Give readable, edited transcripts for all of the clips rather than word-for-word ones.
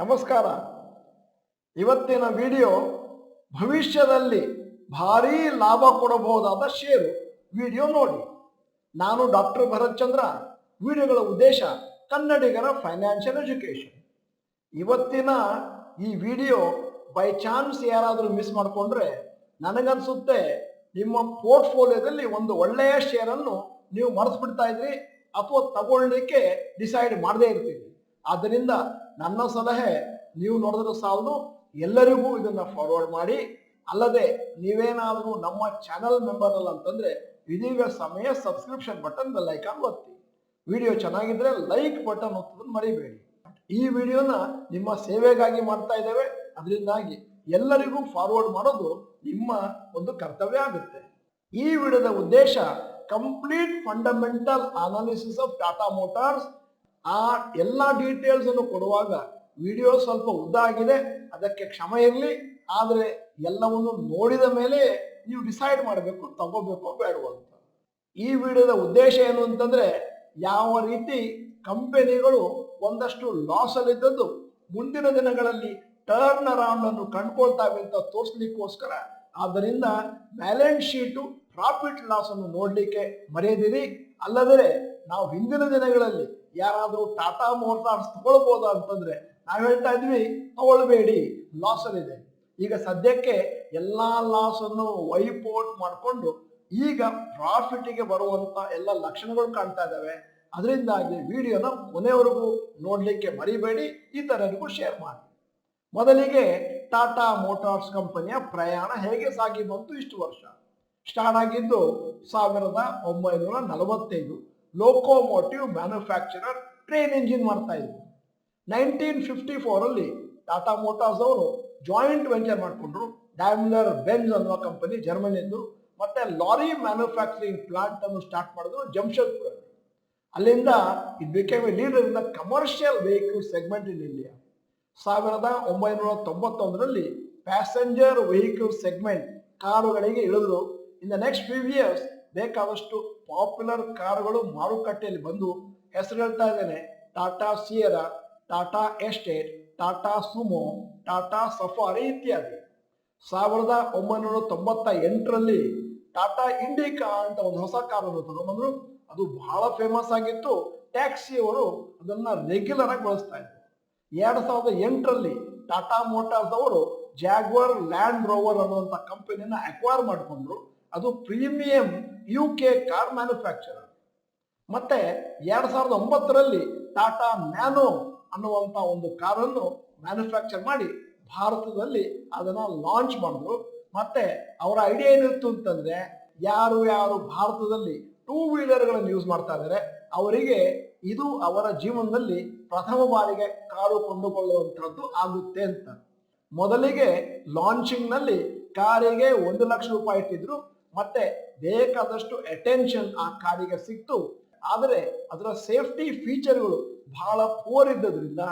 ನಮಸ್ಕಾರ. ಇವತ್ತಿನ ವಿಡಿಯೋ ಭವಿಷ್ಯದಲ್ಲಿ ಭಾರೀ ಲಾಭ ಕೊಡಬಹುದಾದ ಷೇರು ವಿಡಿಯೋ ನೋಡಿ. ನಾನು ಡಾಕ್ಟರ್ ಭರತ್ ಚಂದ್ರ. ವಿಡಿಯೋಗಳ ಉದ್ದೇಶ ಕನ್ನಡಿಗರ ಫೈನಾನ್ಷಿಯಲ್ ಎಜುಕೇಶನ್. ಇವತ್ತಿನ ಈ ವಿಡಿಯೋ ಬೈ ಚಾನ್ಸ್ ಯಾರಾದರೂ ಮಿಸ್ ಮಾಡಿಕೊಂಡ್ರೆ ನನಗನ್ಸುತ್ತೆ ನಿಮ್ಮ ಪೋರ್ಟ್ಫೋಲಿಯೋದಲ್ಲಿ ಒಂದು ಒಳ್ಳೆಯ ಶೇರನ್ನು ನೀವು ಮರೆತು ಬಿಡ್ತಾ ಇದ್ರಿ ಅಥವಾ ತಗೊಳ್ಳಿಕ್ಕೆ ಡಿಸೈಡ್ ಮಾಡದೇ ಇರ್ತೀರಿ. ಆದ್ದರಿಂದ ನನ್ನ ಸಲಹೆ, ನೀವು ನೋಡಿದ್ರೆ ಸಾಲದು, ಎಲ್ಲರಿಗೂ ಇದನ್ನ ಫಾರ್ವರ್ಡ್ ಮಾಡಿ. ಅಲ್ಲದೆ ನೀವೇನಾದರೂ ನಮ್ಮ ಚಾನಲ್ ಮೆಂಬರ್ ಅಲ್ಲ ಅಂತಂದ್ರೆ ಇದೀಗ ಸಮಯ ಸಬ್ಸ್ಕ್ರಿಪ್ಷನ್ ಬಟನ್ ಬೆಲ್ ಐಕಾನ್ ಒತ್ತಿ. ವಿಡಿಯೋ ಚೆನ್ನಾಗಿದ್ರೆ ಲೈಕ್ ಬಟನ್ ಒತ್ತೋದನ್ನು ಮರಿಬೇಡಿ. ಈ ವಿಡಿಯೋನ ನಿಮ್ಮ ಸೇವೆಗಾಗಿ ಮಾಡ್ತಾ ಇದ್ದೇವೆ, ಅದರಿಂದಾಗಿ ಎಲ್ಲರಿಗೂ ಫಾರ್ವರ್ಡ್ ಮಾಡೋದು ನಿಮ್ಮ ಒಂದು ಕರ್ತವ್ಯ ಆಗುತ್ತೆ. ಈ ವಿಡಿಯೋದ ಉದ್ದೇಶ complete fundamental analysis of Tata motors. ಆ ಎಲ್ಲ ಡೀಟೇಲ್ಸ್ ಅನ್ನು ಕೊಡುವಾಗ ವಿಡಿಯೋ ಸ್ವಲ್ಪ ಉದ್ದ ಆಗಿದೆ, ಅದಕ್ಕೆ ಕ್ಷಮೆ ಇರಲಿ. ಆದರೆ ಎಲ್ಲವನ್ನು ನೋಡಿದ ಮೇಲೆ ನೀವು ಡಿಸೈಡ್ ಮಾಡಬೇಕು ತಗೋಬೇಕೋ ಬೇಡವೋ ಅಂತ. ಈ ವಿಡಿಯೋದ ಉದ್ದೇಶ ಏನು ಅಂತಂದ್ರೆ, ಯಾವ ರೀತಿ ಕಂಪನಿಗಳು ಒಂದಷ್ಟು ಲಾಸ್ ಅಲ್ಲಿದ್ದದ್ದು ಮುಂದಿನ ದಿನಗಳಲ್ಲಿ ಟರ್ನ್ ಅರೌಂಡ್ ಅನ್ನು ಕಂಡುಕೊಳ್ತಾವೆ ಅಂತ ತೋರಿಸ್ಲಿಕ್ಕೋಸ್ಕರ. ಆದ್ದರಿಂದ ಬ್ಯಾಲೆನ್ಸ್ ಶೀಟು ಪ್ರಾಫಿಟ್ ಲಾಸ್ ಅನ್ನು ನೋಡ್ಲಿಕ್ಕೆ ಮರೆಯದಿರಿ. ಅಲ್ಲದೆ ನಾವು ಹಿಂದಿನ ದಿನಗಳಲ್ಲಿ ಯಾರಾದರೂ ಟಾಟಾ ಮೋಟಾರ್ಸ್ ತಗೊಳ್ಬೋದಾ ಅಂತಂದ್ರೆ ನಾವು ಹೇಳ್ತಾ ಇದ್ವಿ ತಗೊಳ್ಬೇಡಿ, ಲಾಸ್ ಅಲ್ಲಿದೆ. ಈಗ ಸದ್ಯಕ್ಕೆ ಎಲ್ಲಾ ಲಾಸ್ ಅನ್ನು ವೈಪ್ ಔಟ್ ಮಾಡಿಕೊಂಡು ಈಗ ಪ್ರಾಫಿಟ್ಗೆ ಬರುವಂತ ಎಲ್ಲ ಲಕ್ಷಣಗಳು ಕಾಣ್ತಾ ಇದ್ದಾವೆ. ಅದರಿಂದಾಗಿ ವಿಡಿಯೋನ ಕೊನೆವರೆಗೂ ನೋಡ್ಲಿಕ್ಕೆ ಮರಿಬೇಡಿ, ಇತರರಿಗೂ ಶೇರ್ ಮಾಡಿ. ಮೊದಲಿಗೆ ಟಾಟಾ ಮೋಟಾರ್ಸ್ ಕಂಪನಿಯ ಪ್ರಯಾಣ ಹೇಗೆ ಸಾಗಿ ಬಂತು. ಇಷ್ಟು ವರ್ಷ ಸ್ಟಾರ್ಟ್ ಆಗಿದ್ದು 1945. ಲೋಕೋಮೋಟಿವ್ ಮ್ಯಾನುಫ್ಯಾಕ್ಚರರ್, ಟ್ರೈನ್ ಇಂಜಿನ್ ಮಾಡ್ತಾ ಇದ್ರು. 1954 ಟಾಟಾ ಮೋಟಾರ್ಸ್ ಅವರು ಜಾಯಿಂಟ್ ವೆಂಚರ್ ಮಾಡಿಕೊಂಡ್ರು. ಡ್ಯಾಮ್ಲರ್ ಬೆನ್ಸ್ ಅನ್ನುವ ಕಂಪನಿ ಜರ್ಮನಿದ್ದು, ಮತ್ತೆ ಲಾರಿ ಮ್ಯಾನುಫ್ಯಾಕ್ಚರಿಂಗ್ ಪ್ಲಾಂಟ್ ಅನ್ನು ಸ್ಟಾರ್ಟ್ ಮಾಡಿದ್ರು ಜಮ್ಶೆಡ್ಪುರ. ಅಲ್ಲಿಂದ it became a leader in the commercial vehicle segment in India. 1991 passenger vehicle segment ಕಾರುಗಳಿಗೆ ಇಳಿದ್ರು. In the next few years ಬೇಕಾದಷ್ಟು ಪಾಪ್ಯುಲರ್ ಕಾರುಗಳು ಮಾರುಕಟ್ಟೆಯಲ್ಲಿ ಬಂದು ಹೆಸರು ಹೇಳ್ತಾ ಇದ್ದೇನೆ: Tata Sierra, Tata Estate, Tata Sumo, Tata Safari ಇತ್ಯಾದಿ. 1998 ಟಾಟಾ ಇಂಡಿಕಾ ಅಂತ ಒಂದು ಹೊಸ ಕಾರನ್ನು ತಗೊಂಡ್ಬಂದ್ರು. ಅದು ಬಹಳ ಫೇಮಸ್ ಆಗಿತ್ತು. ಟ್ಯಾಕ್ಸಿ ಅವರು ಅದನ್ನ ರೆಗ್ಯುಲರ್ ಆಗಿ ಬಳಸ್ತಾ ಇದ್ರು. 2008 ಟಾಟಾ ಮೋಟಾರ್ಸ್ ಅವರು ಜಾಗ್ವರ್ ಲ್ಯಾಂಡ್ ರೋವರ್ ಅನ್ನುವಂಥ ಕಂಪನಿಯನ್ನ ಅಕ್ವೈರ್ ಮಾಡಿಕೊಂಡ್ರು. ಅದು ಪ್ರೀಮಿಯಂ UK ಕಾರ್ ಮ್ಯಾನುಫ್ಯಾಕ್ಚರರ್. ಮತ್ತೆ 2009 ಟಾಟಾ ನ್ಯಾನೋ ಅನ್ನುವಂಥ ಒಂದು ಕಾರನ್ನು ಮ್ಯಾನುಫ್ಯಾಕ್ಚರ್ ಮಾಡಿ ಭಾರತದಲ್ಲಿ ಅದನ್ನ ಲಾಂಚ್ ಮಾಡಿದ್ರು. ಮತ್ತೆ ಅವರ ಐಡಿಯಾ ಏನಿತ್ತು ಅಂತಂದ್ರೆ, ಯಾರು ಭಾರತದಲ್ಲಿ ಟೂ ವೀಲರ್ಗಳನ್ನು ಯೂಸ್ ಮಾಡ್ತಾ ಇದ್ದಾರೆ ಅವರಿಗೆ ಇದು ಅವರ ಜೀವನದಲ್ಲಿ ಪ್ರಥಮ ಬಾರಿಗೆ ಕಾರು ಕೊಂಡುಕೊಳ್ಳುವಂತಹದ್ದು ಆಗುತ್ತೆ ಅಂತ. ಮೊದಲಿಗೆ ಲಾಂಚಿಂಗ್ ನಲ್ಲಿ ಕಾರಿಗೆ 1 ಲಕ್ಷ ರೂಪಾಯಿ ಇಟ್ಟಿದ್ರು. ಮತ್ತೆ ಬೇಕಾದಷ್ಟು ಅಟೆನ್ಷನ್ ಆ ಕಾರಿಗೆ ಸಿಕ್ತು. ಆದರೆ ಅದರ ಸೇಫ್ಟಿ ಫೀಚರ್ಗಳು ಬಹಳ ಪೂರ್ ಇದ್ದದ್ರಿಂದ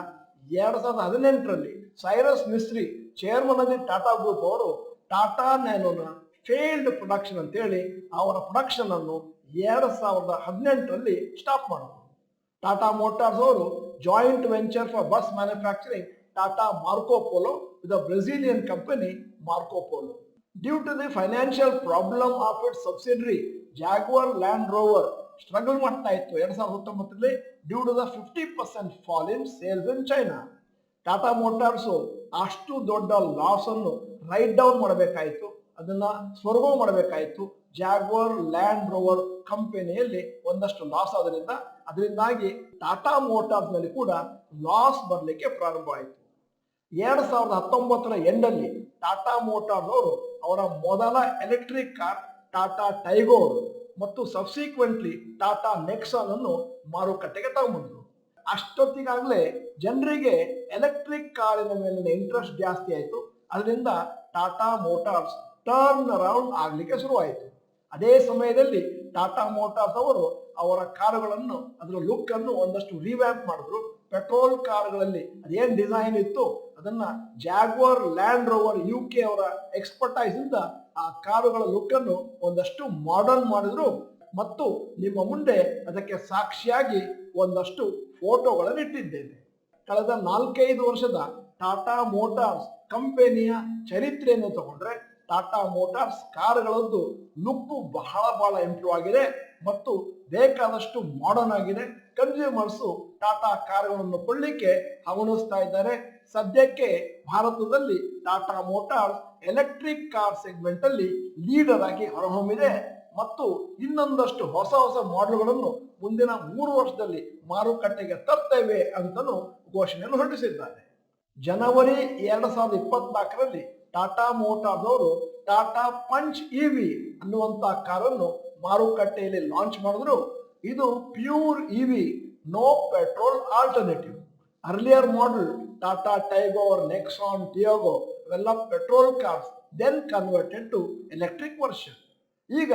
2018 ಸೈರಸ್ ಮಿಸ್ತ್ರಿ, ಚೇರ್ಮನ್ ಆದ ಟಾಟಾ ಗ್ರೂಪ್ ಅವರು ಟಾಟಾ ನ್ಯಾನೋನ ಫೇಲ್ಡ್ ಪ್ರೊಡಕ್ಷನ್ ಅಂತೇಳಿ ಅವರ ಪ್ರೊಡಕ್ಷನ್ ಅನ್ನು 2018 ಸ್ಟಾಪ್ ಮಾಡಿದ್ರು. ಟಾಟಾ ಮೋಟಾರ್ಸ್ ಅವರು joint venture for bus manufacturing Tata Marco Polo with Brazilian company Marco Polo. Due to the financial problem of it subsidiary Jaguar Land Rover struggle ಮಾಡ್ತಾ ಇತ್ತು 2019 due to the 50% fall in sales in China. Tata motors ಅಷ್ಟು ದೊಡ್ಡ loss ಅನ್ನು write down ಮಾಡಬೇಕಾಯಿತು, ಅದನ್ನ ಸ್ವರ್ಗ ಮಾಡಬೇಕಾಯಿತು. Jaguar Land rover ಕಂಪನಿಯಲ್ಲಿ ಒಂದಷ್ಟು loss ಅದರಿಂದಾಗಿ ಟಾಟಾ ಮೋಟಾರ್ಸ್ ನಲ್ಲಿ ಕೂಡ ಲಾಸ್ ಬರಲಿಕ್ಕೆ ಪ್ರಾರಂಭ ಆಯಿತು. 2019 ಎಂಡಲ್ಲಿ ಟಾಟಾ ಮೋಟಾರ್ಸ್ ಅವರು ಅವರ ಮೊದಲ ಎಲೆಕ್ಟ್ರಿಕ್ ಕಾರ್ ಟಾಟಾ ಟೈಗೋರ್ ಮತ್ತು ಸಬ್ಸಿಕ್ವೆಂಟ್ಲಿ ಟಾಟಾ ನೆಕ್ಸಾನ್ ಅನ್ನು ಮಾರುಕಟ್ಟೆಗೆ ತಗೊಂಡ್ಬಂದ್ರು. ಅಷ್ಟೊತ್ತಿಗಾಗಲೇ ಜನರಿಗೆ ಎಲೆಕ್ಟ್ರಿಕ್ ಕಾರಿನ ಮೇಲಿನ ಇಂಟ್ರೆಸ್ಟ್ ಜಾಸ್ತಿ ಆಯಿತು. ಅದರಿಂದ ಟಾಟಾ ಮೋಟಾರ್ಸ್ ಟರ್ನ್ ಅರೌಂಡ್ ಆಗ್ಲಿಕ್ಕೆ ಶುರುವಾಯಿತು. ಅದೇ ಸಮಯದಲ್ಲಿ ಟಾಟಾ ಮೋಟಾರ್ಸ್ ಅವರು ಅವರ ಕಾರುಗಳನ್ನು, ಅದರ ಲುಕ್ ಅನ್ನು ಒಂದಷ್ಟು ರಿವ್ಯಾಂಪ್ ಮಾಡಿದ್ರು. ಪೆಟ್ರೋಲ್ ಕಾರುಗಳಲ್ಲಿ ಅದೇನ್ ಡಿಸೈನ್ ಇತ್ತು ಅದನ್ನ ಜಾಗ್ವರ್ ಲ್ಯಾಂಡ್ ರೋವರ್ UK ಅವರ ಎಕ್ಸ್ಪರ್ಟೈಸ್ ಇಂದ ಆ ಕಾರುಗಳ ಲುಕ್ ಅನ್ನು ಒಂದಷ್ಟು ಮಾಡರ್ನ್ ಮಾಡಿದ್ರು. ಮತ್ತು ನಿಮ್ಮ ಮುಂದೆ ಅದಕ್ಕೆ ಸಾಕ್ಷಿಯಾಗಿ ಒಂದಷ್ಟು ಫೋಟೋಗಳನ್ನು ಇಟ್ಟಿದ್ದೇನೆ. ಕಳೆದ 4-5 ವರ್ಷದ ಟಾಟಾ ಮೋಟಾರ್ಸ್ ಕಂಪನಿಯ ಚರಿತ್ರೆಯನ್ನು ತಗೊಂಡ್ರೆ ಟಾಟಾ ಮೋಟಾರ್ಸ್ ಕಾರುಗಳದ್ದು ಲುಕ್ ಬಹಳ ಇಂಪ್ರೂವ್ ಆಗಿದೆ ಮತ್ತು ಬೇಕಾದಷ್ಟು ಮಾಡರ್ನ್ ಆಗಿದೆ. ಕನ್ಸ್ಯೂಮರ್ಸ್ ಟಾಟಾ ಕಾರುಗಳನ್ನು ಕೊಳ್ಳಿಕ್ಕೆ ಹವಣಿಸ್ತಾ ಇದ್ದಾರೆ. ಸದ್ಯಕ್ಕೆ ಭಾರತದಲ್ಲಿ Tata motors electric car segment ಅಲ್ಲಿ ಲೀಡರ್ ಆಗಿ ಹೊರಹೊಮ್ಮಿದೆ ಮತ್ತು ಇನ್ನೊಂದಷ್ಟು ಹೊಸ ಮಾಡೆಲ್ಗಳನ್ನು ಮುಂದಿನ 3 ವರ್ಷದಲ್ಲಿ ಮಾರುಕಟ್ಟೆಗೆ ತರ್ತೇವೆ ಅಂತಲೂ ಘೋಷಣೆಯನ್ನು ಹೊರಡಿಸಿದ್ದಾರೆ. ಜನವರಿ 2024ರಲ್ಲಿ ಟಾಟಾ ಮೋಟಾರ್ಸ್ ಅವರು ಟಾಟಾ ಪಂಚ್ ಇವಿ ಅನ್ನುವಂತ ಕಾರನ್ನು ಮಾರುಕಟ್ಟೆಯಲ್ಲಿ ಲಾಂಚ್ ಮಾಡಿದ್ರು. ಇದು pure EV, no petrol alternative. Earlier model Tata Tigor, Nexon, Tiago ಇವೆಲ್ಲ petrol cars, then converted to electric version. ಈಗ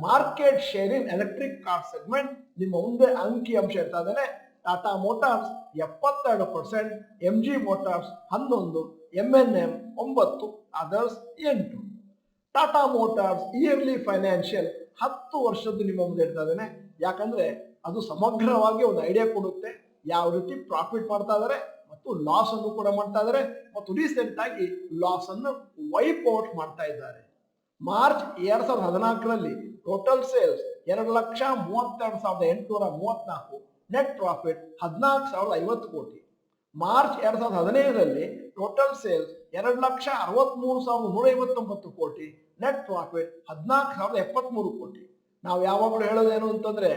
market share in electric car segment ನಿಮ್ಮ ಮುಂದೆ ಅಂಕಿ ಅಂಶ ಇರ್ತಾ ಇದ್ದಾನೆ. Tata Motors 72%, MG Motors 11%, MNM 9%, others 8%. Tata Motors yearly financial 10 ವರ್ಷದ್ದು ನಿಮ್ಮ ಮುಂದೆ ಇಡ್ತಾ ಇದ್ದಾನೆ. ಯಾಕಂದ್ರೆ ಅದು ಸಮಗ್ರವಾಗಿ ಒಂದು ಐಡಿಯಾ ಕೊಡುತ್ತೆ ಯಾವ ರೀತಿ ಪ್ರಾಫಿಟ್ ಮಾಡ್ತಾ ಇದ್ದಾರೆ ಮತ್ತು ಲಾಸ್ ಅನ್ನು ಕೂಡ ಮಾಡ್ತಾ ಇದ್ದಾರೆ ಮತ್ತು ರೀಸೆಂಟ್ ಆಗಿ ಲಾಸ್ ಅನ್ನು ವೈಪ್ ಔಟ್ ಮಾಡ್ತಾ ಇದ್ದಾರೆ. ಮಾರ್ಚ್ 2014ರಲ್ಲಿ total sales 2,32,834, net profit 14,050 crore. March 2015ರಲ್ಲಿ total sales 2,63,159 ಕೋಟಿ, ನೆಟ್ ಪ್ರಾಫಿಟ್ 14,073 ಕೋಟಿ. ನಾವು ಯಾವಾಗಲೂ ಹೇಳೋದೇನು ಅಂತಂದ್ರೆ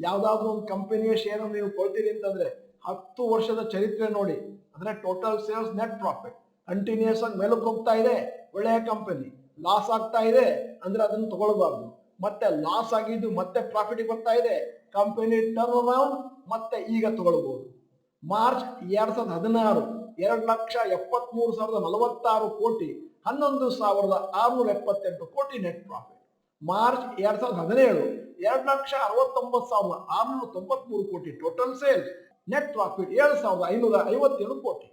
ಯಾವ್ದಾದ್ರು ಒಂದು ಕಂಪನಿಯ ಶೇರ್ ನೀವು ಕೊಡ್ತೀರಿ ಅಂತಂದ್ರೆ 10 ವರ್ಷದ ಚರಿತ್ರೆ ನೋಡಿ. ಅಂದ್ರೆ total sales, net profit continuous ಆಗಿ ಮೇಲಕ್ಕೆ ಹೋಗ್ತಾ ಇದೆ. ಒಳ್ಳೆಯ ಕಂಪನಿ. ಲಾಸ್ ಆಗ್ತಾ ಇದೆ ಅಂದ್ರೆ ಅದನ್ನು ತಗೊಳ್ಬಾರ್ದು. ಮತ್ತೆ ಲಾಸ್ ಆಗಿದ್ದು ಮತ್ತೆ ಪ್ರಾಫಿಟ್ ಬರ್ತಾ ಇದೆ, ಕಂಪನಿ ಟರ್ನ್ ಅರೌಂಡ್, ಮತ್ತೆ ಈಗ ತಗೊಳ್ಬಹುದು. ಮಾರ್ಚ್ 2016 2,73,046 ಕೋಟಿ, 11,678 ಕೋಟಿ ನೆಟ್ ಪ್ರಾಫಿಟ್. ಮಾರ್ಚ್ 2017 2,69,693 ಕೋಟಿ ಟೋಟಲ್ ಸೇಲ್ಸ್, ನೆಟ್ ಪ್ರಾಫಿಟ್ 7,557 ಕೋಟಿ.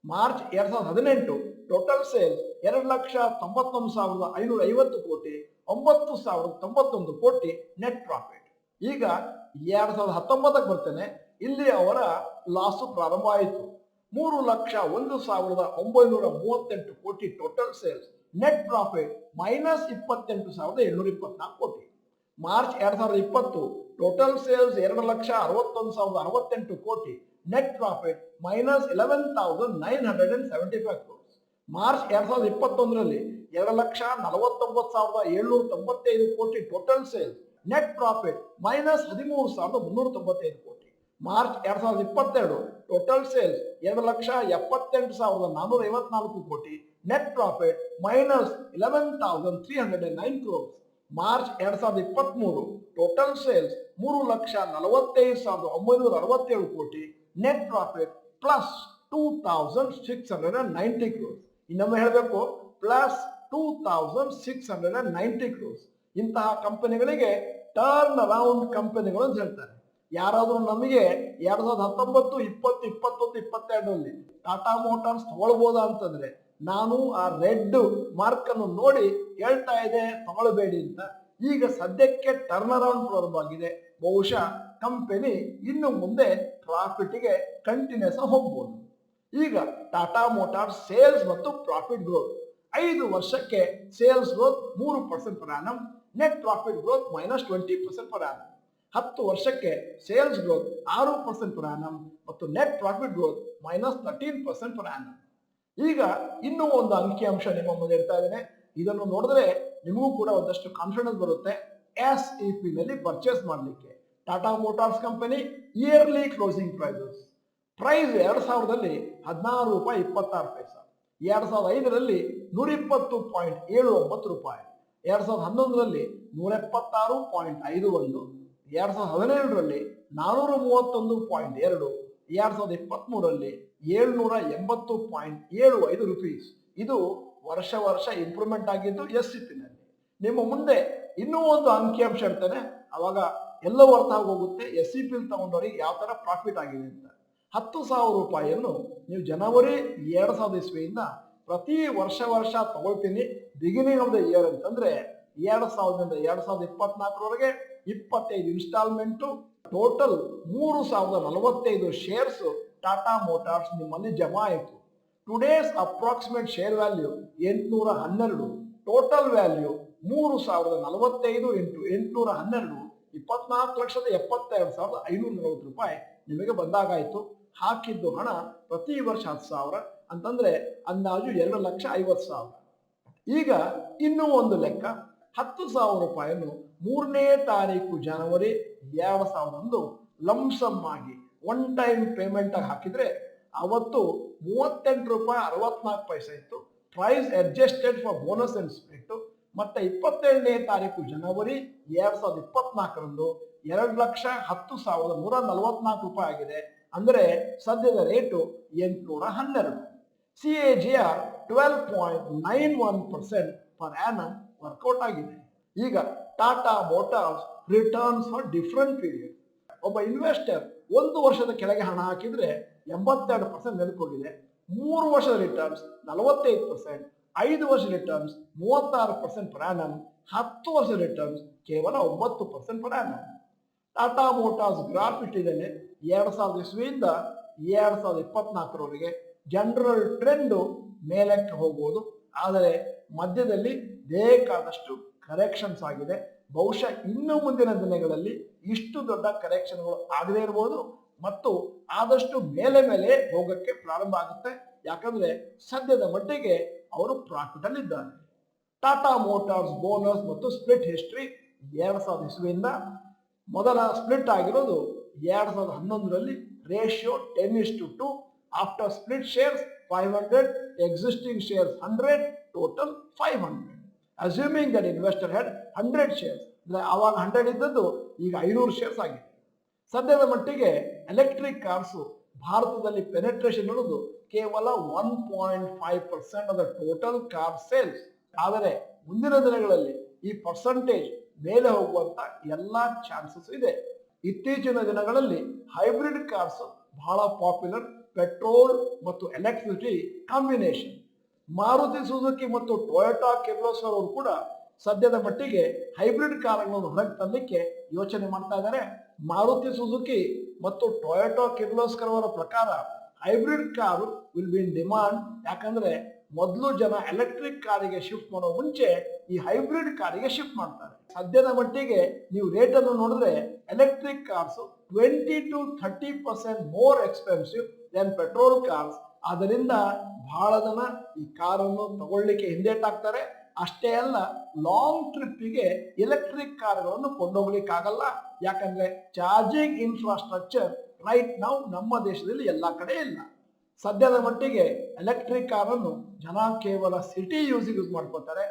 ಮಾರ್ಚ್ 2018 ಟೋಟಲ್ ಸೇಲ್ಸ್ 2,99,550 ಕೋಟಿ, 9,091 ಕೋಟಿ ನೆಟ್ ಪ್ರಾಫಿಟ್. ಈಗ 2019ಕ್ಕೆ ಬರ್ತೇನೆ. ಇಲ್ಲಿ ಅವರ ಲಾಸು ಪ್ರಾರಂಭ ಆಯಿತು. 3,01,938 ಕೋಟಿ ಟೋಟಲ್ ಸೇಲ್ಸ್, ನೆಟ್ ಪ್ರಾಫಿಟ್ -28,724 ಕೋಟಿ. ಮಾರ್ಚ್ 2020 ಟೋಟಲ್ ಸೇಲ್ಸ್ 2,61,068 ಕೋಟಿ, ನೆಟ್ ಪ್ರಾಫಿಟ್ -11,975 ಕೋಟಿ. ಮಾರ್ಚ್ 2021ರಲ್ಲಿ 2,49,795 ಕೋಟಿ ಟೋಟಲ್ ಸೇಲ್ಸ್, ನೆಟ್ ಪ್ರಾಫಿಟ್ -13,395 ಕೋಟಿ. ಮಾರ್ಚ್ 2022 ಟೋಟಲ್ ಸೇಲ್ಸ್ 2,78,454 ಕೋಟಿ, net profit -11,309 crores. March 2023 total sales 3,45,967 ಕೋಟಿ, ನೆಟ್ ಪ್ರಾಫಿಟ್ +2,690 ಕ್ರೋರ್ಸ್. ಇನ್ನೊಮ್ಮೆ ಹೇಳಬೇಕು, +2,690 ಕ್ರೋರ್ಸ್. ಇಂತಹ ಕಂಪನಿಗಳಿಗೆ ಟರ್ನ್ ಅರೌಂಡ್ ಕಂಪನಿಗಳು ಅಂತ ಹೇಳ್ತಾರೆ. ಯಾರಾದ್ರೂ ನಮಗೆ 2019, 20, 21, 22ರಲ್ಲಿ ಟಾಟಾ ಮೋಟಾರ್ಸ್ ತಗೊಳ್ಬೋದಾ ಅಂತಂದ್ರೆ ನಾನು ಆ ರೆಡ್ ಮಾರ್ಕ್ ಅನ್ನು ನೋಡಿ ಹೇಳ್ತಾ ಇದೆ ತಗೊಳ್ಬೇಡಿ ಅಂತ. ಈಗ ಸದ್ಯಕ್ಕೆ ಟರ್ನ್ ಅರೌಂಡ್ ಪ್ರಾರಂಭ ಆಗಿದೆ. ಬಹುಶಃ ಕಂಪನಿ ಇನ್ನು ಮುಂದೆ ಪ್ರಾಫಿಟ್ಗೆ ಕಂಟಿನ್ಯೂಸ್ ಹೋಗ್ಬೋದು. ಈಗ ಟಾಟಾ ಮೋಟಾರ್ಸ್ ಸೇಲ್ಸ್ ಮತ್ತು ಪ್ರಾಫಿಟ್ ಗ್ರೋತ್ 5 ವರ್ಷಕ್ಕೆ sales growth 3% per annum, net profit growth -20% per annum. 10 ವರ್ಷಕ್ಕೆ ಸೇಲ್ಸ್ ಗ್ರೋತ್ 6% ಪರ್ ಆನಮ್ ಮತ್ತು net profit growth -13% per annum. ಈಗ ಇನ್ನೂ ಒಂದು ಅಂಕಿಅಂಶ ನಿಮ್ಮ ಮುಂದೆ ಇಡ್ತಾ ಇದ್ದೇನೆ. ಇದನ್ನು ನೋಡಿದ್ರೆ ನಿಮಗೂ ಕೂಡ ಒಂದಷ್ಟು ಕಾನ್ಫಿಡೆನ್ಸ್ ಬರುತ್ತೆ. SEP ನಲ್ಲಿ ಪರ್ಚೇಸ್ ಮಾಡಲಿಕ್ಕೆ Tata Motors company yearly closing price 2000ರಲ್ಲಿ ₹16.26, 2005ರಲ್ಲಿ ₹120.79, 2011ರಲ್ಲಿ ₹176.51, 2017ರಲ್ಲಿ ₹431.2, 2023ರಲ್ಲಿ ₹780.75. ಇದು ವರ್ಷ ಇಂಪ್ರೂವ್ಮೆಂಟ್ ಆಗಿದ್ದು SEP ನಲ್ಲಿ. ನಿಮ್ಮ ಮುಂದೆ ಇನ್ನೂ ಒಂದು ಅಂಕಿಅಂಶ ಇರ್ತದೆ, ಅವಾಗ ಎಲ್ಲವೂ ಅರ್ಥ ಆಗೋಗುತ್ತೆ SEP ತಗೊಂಡವರಿಗೆ ಯಾವ ತರ ಪ್ರಾಫಿಟ್ ಆಗಿದೆ ಅಂತ. ₹10,000 ನೀವು ಜನವರಿ 2000 ಇಸ್ವಿಯಿಂದ ಪ್ರತಿ ವರ್ಷ ತಗೊಳ್ತೀನಿ ಬಿಗಿನಿಂಗ್ ಆಫ್ ದ ಇಯರ್ ಅಂತಂದ್ರೆ 2000ದಿಂದ 2024ವರೆಗೆ 25 instalment, total 3,045 shares Tata motors ನಿಮ್ಮಲ್ಲಿ ಜಮಾ ಆಯಿತು. Today's approximate share value 812, total value 3045 into 812 24,72,540 ರೂಪಾಯಿ ನಿಮಗೆ ಬಂದಾಗಾಯಿತು. ಹಾಕಿದ್ದು ಹಣ ಪ್ರತಿ ವರ್ಷ 10,000 ಅಂತಂದ್ರೆ ಅಂದಾಜು 2,50,000. ಈಗ ಇನ್ನೂ ಒಂದು ಲೆಕ್ಕ, 10,000 ರೂಪಾಯಿಯನ್ನು 3ನೇ ತಾರೀಕು ಜನವರಿ 2000 ಲಂಸಮ್ ಆಗಿ ಒನ್ ಟೈಮ್ ಪೇಮೆಂಟ್ ಆಗಿ ಹಾಕಿದ್ರೆ ಅವತ್ತು 38 ರೂಪಾಯಿ 64 ಪೈಸೆ ಇತ್ತು. Price adjusted for bonus and split. ಮತ್ತೆ 27ನೇ ತಾರೀಕು ಜನವರಿ 2024 2,10,144 ರೂಪಾಯಿ ಆಗಿದೆ. ಅಂದರೆ ಸದ್ಯದ rate 812. CAGR 12.91% per annum work out ಆಗಿದೆ. ಈಗ Tata motors returns for different period. ಒಬ್ಬ ಇನ್ವೆಸ್ಟರ್ 1 ವರ್ಷದ ಕೆಳಗೆ ಹಣ ಹಾಕಿದ್ರೆ 82% ನೆಲೆಕೊಂಡಿದೆ. 3 ವರ್ಷದ ರಿಟರ್ನ್ಸ್ 45%, 5 ವರ್ಷ ರಿಟರ್ನ್ಸ್ 36% ಪರ್ ಆ್ಯನಮ್, 10 ವರ್ಷ ರಿಟರ್ನ್ಸ್ ಕೇವಲ 9% per annum. Tata motors graph ಇಟ್ಟಿದ್ದೇನೆ. 2000 ಇಸ್ವಿಯಿಂದ 2024 ಜನರಲ್ ಟ್ರೆಂಡ್ ಮೇಲಕ್ಕೆ ಹೋಗುವುದು, ಆದರೆ ಮಧ್ಯದಲ್ಲಿ ಬೇಕಾದಷ್ಟು ಕರೆಕ್ಷನ್ಸ್ ಆಗಿದೆ. ಬಹುಶಃ ಇನ್ನು ಮುಂದಿನ ದಿನಗಳಲ್ಲಿ ಇಷ್ಟು ದೊಡ್ಡ ಕರೆಕ್ಷನ್ಗಳು ಆಗದೇ ಇರಬಹುದು ಮತ್ತು ಆದಷ್ಟು ಮೇಲೆ ಮೇಲೆ ಹೋಗಕ್ಕೆ ಪ್ರಾರಂಭ ಆಗುತ್ತೆ. ಯಾಕಂದ್ರೆ ಸದ್ಯದ ಮಟ್ಟಿಗೆ ಅವರು ಪ್ರಾಫಿಟ್ ಅಲ್ಲಿ ಇದ್ದಾರೆ. ಟಾಟಾ ಮೋಟಾರ್ಸ್ ಬೋನಸ್ ಮತ್ತು ಸ್ಪ್ಲಿಟ್ ಹಿಸ್ಟ್ರಿ 2000 ಇಸ್ವಿಯಿಂದ ಮೊದಲ ಸ್ಪ್ಲಿಟ್ ಆಗಿರೋದು 2011 ratio 10:2. After split shares 500, existing shares 100, total 500. Assuming that investor had 100 shares, ಆವಾಗ 100 ಇದ್ದದ್ದು ಈಗ 500 ಶೇರ್ಸ್ ಆಗಿದೆ. ಸದ್ಯದ ಮಟ್ಟಿಗೆ ಎಲೆಕ್ಟ್ರಿಕ್ ಕಾರ್ಸು ಭಾರತದಲ್ಲಿ ಪೆನೆಟ್ರೇಷನ್ ಇರುವುದು ಕೇವಲ 1.5% of the total car sales. ಆದರೆ ಮುಂದಿನ ದಿನಗಳಲ್ಲಿ ಈ ಪರ್ಸೆಂಟೇಜ್ ಮೇಲೆ ಹೋಗುವಂತ ಎಲ್ಲಾ ಚಾನ್ಸಸ್ ಇದೆ. ಇತ್ತೀಚಿನ ದಿನಗಳಲ್ಲಿ ಹೈಬ್ರಿಡ್ ಕಾರ್ಸ್ ಬಹಳ ಪಾಪ್ಯುಲರ್, ಪೆಟ್ರೋಲ್ ಮತ್ತು ಎಲೆಕ್ಟ್ರಿಸಿಟಿ ಕಾಂಬಿನೇಷನ್. ಮಾರುತಿ ಸುಜುಕಿ ಮತ್ತು ಟೊಯೋಟಾ ಕಿರ್ಲೋಸ್ಕರ್ ಅವರು ಕೂಡ ಸದ್ಯದ ಮಟ್ಟಿಗೆ ಹೈಬ್ರಿಡ್ ಕಾರುಗಳನ್ನು ಹೊರಗೆ ತರಲಿಕ್ಕೆ ಯೋಚನೆ ಮಾಡ್ತಾ ಇದ್ದಾರೆ. ಮಾರುತಿ ಸುಜುಕಿ ಮತ್ತು ಟೊಯೋಟಾ ಕಿರ್ಲೋಸ್ಕರ್ ಅವರ ಪ್ರಕಾರ hybrid car will be in demand. ಯಾಕಂದ್ರೆ ಮೊದಲು ಜನ ಎಲೆಕ್ಟ್ರಿಕ್ ಕಾರಿಗೆ ಶಿಫ್ಟ್ ಮಾಡೋ ಮುಂಚೆ ಈ ಹೈಬ್ರಿಡ್ ಕಾರಿಗೆ ಶಿಫ್ಟ್ ಮಾಡ್ತಾರೆ. ಸದ್ಯದ ಮಟ್ಟಿಗೆ ನೀವು ರೇಟ್ ಅನ್ನು ನೋಡಿದ್ರೆ electric cars 20 to 30% more expensive than petrol cars. ಆದ್ದರಿಂದ ಬಹಳ ಜನ ಈ ಕಾರನ್ನು ತಗೊಳ್ಳಿಕ್ಕೆ ಹಿಂದೇಟಾಗ್ತಾರೆ. ಅಷ್ಟೇ ಅಲ್ಲ, ಲಾಂಗ್ ಟ್ರಿಪ್ಪಿಗೆ ಎಲೆಕ್ಟ್ರಿಕ್ ಕಾರುಗಳನ್ನು ಕೊಂಡೋಗ್ಲಿಕ್ಕಾಗಲ್ಲ. ಯಾಕಂದ್ರೆ ಚಾರ್ಜಿಂಗ್ ಇನ್ಫ್ರಾಸ್ಟ್ರಕ್ಚರ್ ರೈಟ್ ನಾವು ನಮ್ಮ ದೇಶದಲ್ಲಿ ಎಲ್ಲ ಕಡೆ ಇಲ್ಲ. ಸದ್ಯದ ಮಟ್ಟಿಗೆ ಎಲೆಕ್ಟ್ರಿಕ್ ಕಾರನ್ನು ಜನ ಕೇವಲ ಸಿಟಿ ಯೂಸ್ ಮಾಡ್ಕೋತಾರೆ.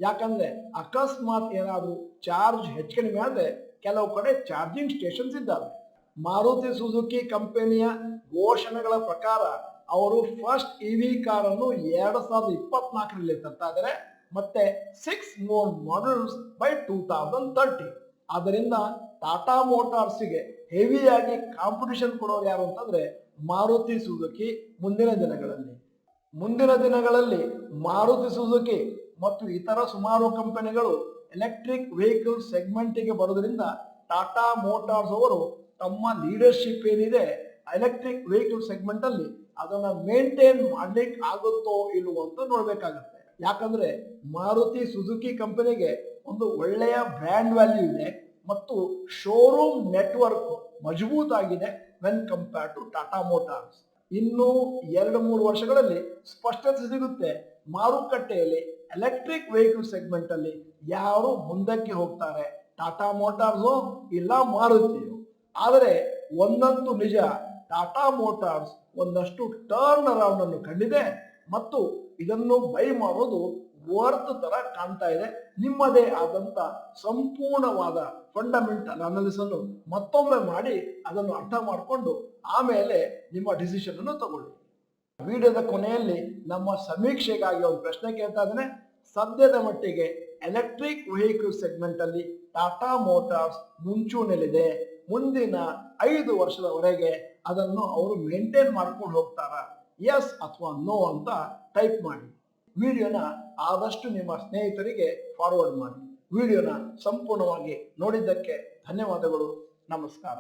ಯಾಕಂದ್ರೆ ಅಕಸ್ಮಾತ್ ಏನಾದರೂ ಚಾರ್ಜ್ ಹೆಚ್ಚು ಕಡಿಮೆ ಆದ್ರೆ ಕೆಲವು ಕಡೆ ಚಾರ್ಜಿಂಗ್ ಸ್ಟೇಷನ್ಸ್ ಇದ್ದಾವೆ. ಮಾರುತಿ ಸುಜುಕಿ ಕಂಪನಿಯ ಘೋಷಣೆಗಳ ಪ್ರಕಾರ ಅವರು ಫಸ್ಟ್ ಇವಿ ಕಾರನ್ನು 2024 ತರ್ತಾ ಇದ್ದಾರೆ. ಮತ್ತೆ 6 more models by 2030. ಆದ್ದರಿಂದ ಟಾಟಾ ಮೋಟಾರ್ಸ್ಗೆ ಹೆವಿಯಾಗಿ ಕಾಂಪಿಟಿಷನ್ ಕೊಡೋರು ಯಾರು ಅಂತಂದ್ರೆ ಮಾರುತಿ ಸುಜುಕಿ. ಮುಂದಿನ ದಿನಗಳಲ್ಲಿ ಮಾರುತಿ ಸುಜುಕಿ ಮತ್ತು ಇತರ ಸುಮಾರು ಕಂಪನಿಗಳು ಎಲೆಕ್ಟ್ರಿಕ್ ವೆಹಿಕಲ್ ಸೆಗ್ಮೆಂಟ್ಗೆ ಬರೋದ್ರಿಂದ ಟಾಟಾ ಮೋಟಾರ್ಸ್ ಅವರು ತಮ್ಮ ಲೀಡರ್ಶಿಪ್ ಏನಿದೆ ಎಲೆಕ್ಟ್ರಿಕ್ ವೆಹಿಕಲ್ ಸೆಗ್ಮೆಂಟ್ ಅಲ್ಲಿ ಅದನ್ನ ಮೇಂಟೈನ್ ಮಾಡ್ಲಿಕ್ಕೆ ಆಗುತ್ತೋ ಇಲ್ವೋ ಅಂತ ನೋಡ್ಬೇಕಾಗತ್ತೆ. ಯಾಕಂದ್ರೆ ಮಾರುತಿ ಸುಜುಕಿ ಕಂಪನಿಗೆ ಒಂದು ಒಳ್ಳೆಯ ಬ್ರ್ಯಾಂಡ್ ವ್ಯಾಲ್ಯೂ ಇದೆ ಮತ್ತು ಶೋರೂಮ್ ನೆಟ್ವರ್ಕ್ ಮಜಬೂತ್ ಆಗಿದೆ when compared to Tata motors. ಇನ್ನು 2-3 ವರ್ಷಗಳಲ್ಲಿ ಸ್ಪಷ್ಟತೆ ಸಿಗುತ್ತೆ ಮಾರುಕಟ್ಟೆಯಲ್ಲಿ ಎಲೆಕ್ಟ್ರಿಕ್ ವೆಹಿಕಲ್ ಸೆಗ್ಮೆಂಟ್ ಅಲ್ಲಿ ಯಾರು ಮುಂದಕ್ಕೆ ಹೋಗ್ತಾರೆ, ಟಾಟಾ ಮೋಟಾರ್ಸು ಇಲ್ಲ ಮಾರುತಿಯು. ಆದರೆ ಒಂದಂತೂ ನಿಜ, ಟಾಟಾ ಮೋಟಾರ್ಸ್ ಒಂದಷ್ಟು ಟರ್ನ್ ಅರೌಂಡ್ ಅನ್ನು ಕಂಡಿದೆ ಮತ್ತು ಇದನ್ನು ಬೈ ಮಾಡೋದು ವರ್ತ್ ತರ ಕಾಣ್ತಾ ಇದೆ. ನಿಮ್ಮದೇ ಆದಂತ ಸಂಪೂರ್ಣವಾದ ಫಂಡಮೆಂಟಲ್ ಅನಾಲಿಸಿಸ್ ಅನ್ನು ಮತ್ತೊಮ್ಮೆ ಮಾಡಿ ಅದನ್ನು ಅರ್ಥ ಮಾಡಿಕೊಂಡು ಆಮೇಲೆ ನಿಮ್ಮ ಡಿಸಿಷನ್ ಅನ್ನು ತಗೊಳ್ಳಿ. ವಿಡಿಯೋದ ಕೊನೆಯಲ್ಲಿ ನಮ್ಮ ಸಮೀಕ್ಷೆಗಾಗಿ ಒಂದು ಪ್ರಶ್ನೆ ಕೇಳ್ತಾ ಇದ್ದೇನೆ. ಸದ್ಯದ ಮಟ್ಟಿಗೆ ಎಲೆಕ್ಟ್ರಿಕ್ ವೆಹಿಕಲ್ ಸೆಗ್ಮೆಂಟ್ ಅಲ್ಲಿ ಟಾಟಾ ಮೋಟಾರ್ಸ್ ಮುಂಚೂಣಿಯಲ್ಲಿದೆ. ಮುಂದಿನ 5 ವರ್ಷದವರೆಗೆ ಅದನ್ನು ಅವರು ಮೇಂಟೈನ್ ಮಾಡ್ಕೊಂಡು ಹೋಗ್ತಾರ? ಎಸ್ ಅಥವಾ ನೋ ಅಂತ ಟೈಪ್ ಮಾಡಿ. ವಿಡಿಯೋನ ಆದಷ್ಟು ನಿಮ್ಮ ಸ್ನೇಹಿತರಿಗೆ ಫಾರ್ವರ್ಡ್ ಮಾಡಿ. ವಿಡಿಯೋನ ಸಂಪೂರ್ಣವಾಗಿ ನೋಡಿದ್ದಕ್ಕೆ ಧನ್ಯವಾದಗಳು. ನಮಸ್ಕಾರ.